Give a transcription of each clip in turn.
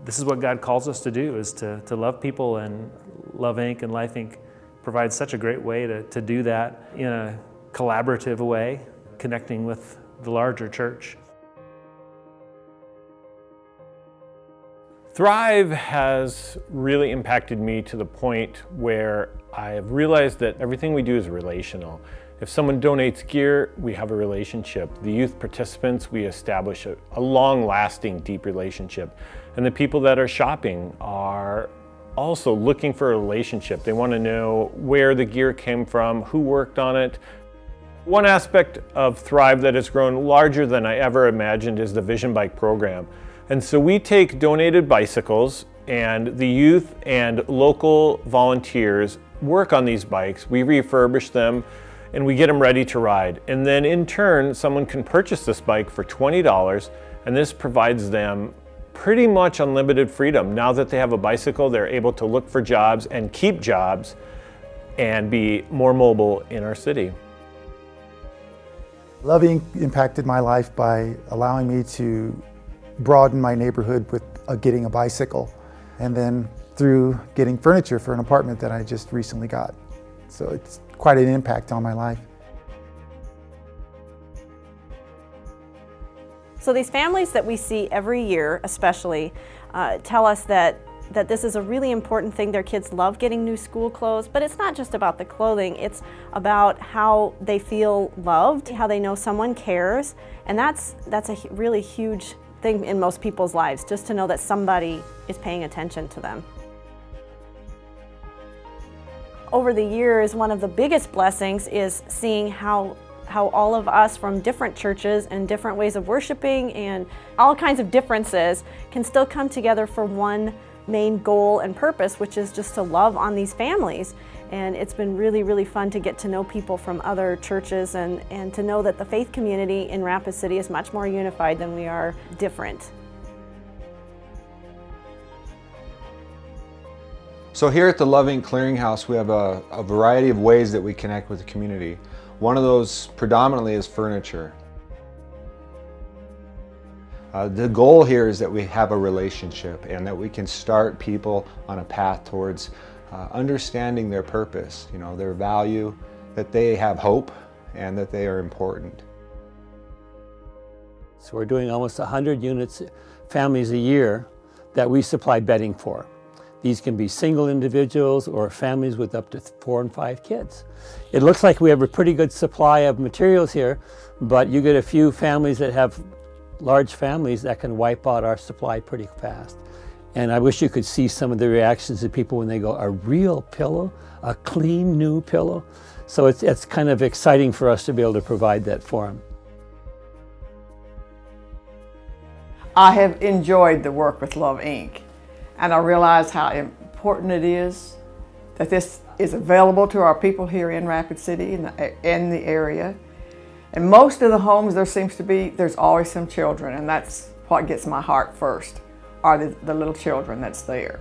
this is what God calls us to do, is to love people, and Love Inc. and Life Inc. provides such a great way to do that in a collaborative way, connecting with the larger church. Thrive has really impacted me to the point where I have realized that everything we do is relational. If someone donates gear, we have a relationship. The youth participants, we establish a long-lasting, deep relationship. And the people that are shopping are also looking for a relationship. They want to know where the gear came from, who worked on it. One aspect of Thrive that has grown larger than I ever imagined is the Vision Bike program. And so we take donated bicycles, and the youth and local volunteers work on these bikes. We refurbish them, and we get them ready to ride. And then in turn, someone can purchase this bike for $20, and this provides them pretty much unlimited freedom. Now that they have a bicycle, they're able to look for jobs and keep jobs and be more mobile in our city. Love Inc. impacted my life by allowing me to broaden my neighborhood with getting a bicycle, and then through getting furniture for an apartment that I just recently got. So it's quite an impact on my life. So these families that we see every year especially tell us that this is a really important thing. Their kids love getting new school clothes, but it's not just about the clothing, it's about how they feel loved, how they know someone cares, and that's a really huge thing in most people's lives, just to know that somebody is paying attention to them. Over the years, one of the biggest blessings is seeing how all of us from different churches and different ways of worshiping and all kinds of differences can still come together for one main goal and purpose, which is just to love on these families. And it's been really, really fun to get to know people from other churches and to know that the faith community in Rapid City is much more unified than we are different. So here at the Love Inc. Clearinghouse, we have a variety of ways that we connect with the community. One of those predominantly is furniture. The goal here is that we have a relationship and that we can start people on a path towards understanding their purpose, their value, that they have hope and that they are important. So we're doing almost 100 units, families a year that we supply bedding for. These can be single individuals or families with up to 4 and 5 kids. It looks like we have a pretty good supply of materials here, but you get a few families that have large families that can wipe out our supply pretty fast. And I wish you could see some of the reactions of people when they go, a real pillow, a clean new pillow. So it's kind of exciting for us to be able to provide that for them. I have enjoyed the work with Love Inc. and I realize how important it is that this is available to our people here in Rapid City and the area. And most of the homes there's always some children, and that's what gets my heart first, are the little children that's there.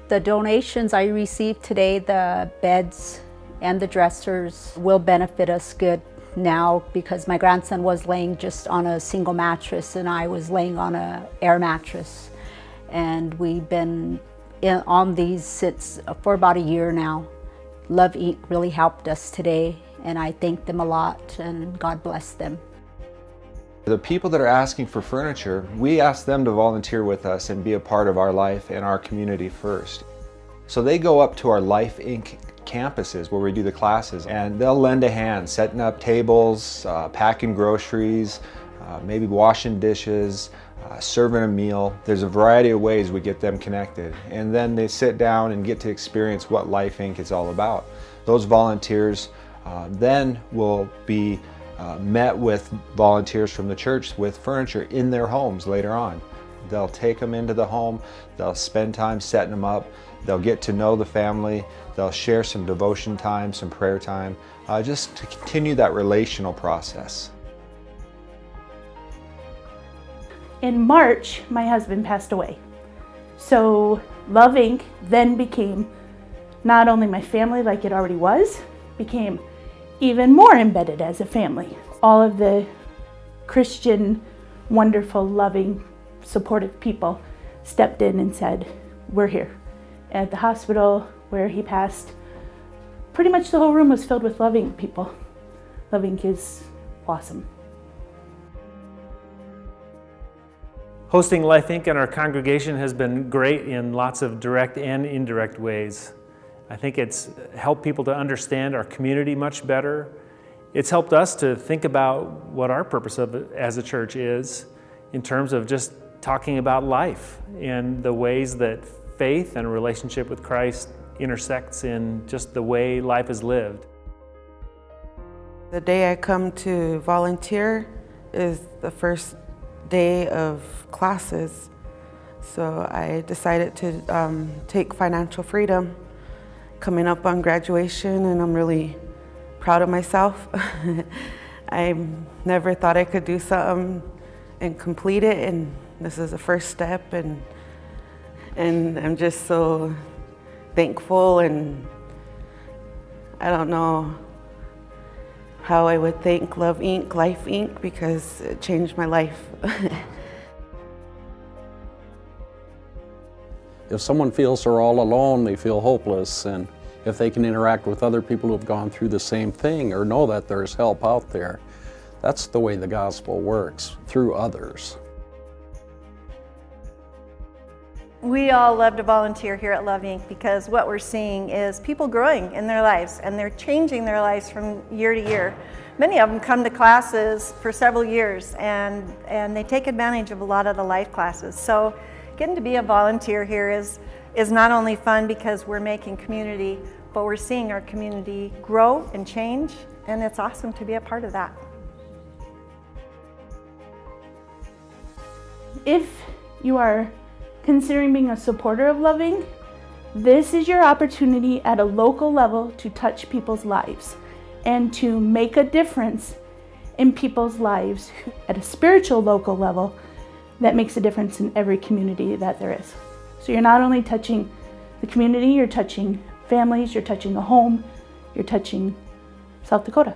The donations I received today, the beds and the dressers, will benefit us good now because my grandson was laying just on a single mattress and I was laying on an air mattress. And we've been on these for about a year now. Love Inc. really helped us today, and I thank them a lot, and God bless them. The people that are asking for furniture, we ask them to volunteer with us and be a part of our life and our community first. So they go up to our Life Inc. campuses where we do the classes, and they'll lend a hand setting up tables, packing groceries, maybe washing dishes, serving a meal. There's a variety of ways we get them connected, and then they sit down and get to experience what Life Inc. is all about. Those volunteers then will be met with volunteers from the church with furniture in their homes later on. They'll take them into the home, they'll spend time setting them up, they'll get to know the family, they'll share some devotion time, some prayer time, just to continue that relational process. In March, my husband passed away. So Love Inc. then became not only my family like it already was, became even more embedded as a family. All of the Christian, wonderful, loving, supportive people stepped in and said, we're here. At the hospital where he passed, pretty much the whole room was filled with Love Inc. people. Love Inc. is awesome. Hosting Life Inc. in our congregation has been great in lots of direct and indirect ways. I think it's helped people to understand our community much better. It's helped us to think about what our purpose of it as a church is in terms of just talking about life and the ways that faith and a relationship with Christ intersects in just the way life is lived. The day I come to volunteer is the first day of classes. So I decided to take financial freedom coming up on graduation, and I'm really proud of myself. I never thought I could do something and complete it, and this is the first step, and I'm just so thankful, and I don't know how I would thank Love Inc., Life Inc., because it changed my life. If someone feels they're all alone, they feel hopeless, and if they can interact with other people who have gone through the same thing or know that there's help out there, that's the way the gospel works, through others. We all love to volunteer here at Love Inc. because what we're seeing is people growing in their lives, and they're changing their lives from year to year. Many of them come to classes for several years, and they take advantage of a lot of the life classes. So getting to be a volunteer here is not only fun because we're making community, but we're seeing our community grow and change, and it's awesome to be a part of that. If you are considering being a supporter of Love Inc., this is your opportunity at a local level to touch people's lives and to make a difference in people's lives at a spiritual local level that makes a difference in every community that there is. So you're not only touching the community, you're touching families, you're touching a home, you're touching South Dakota.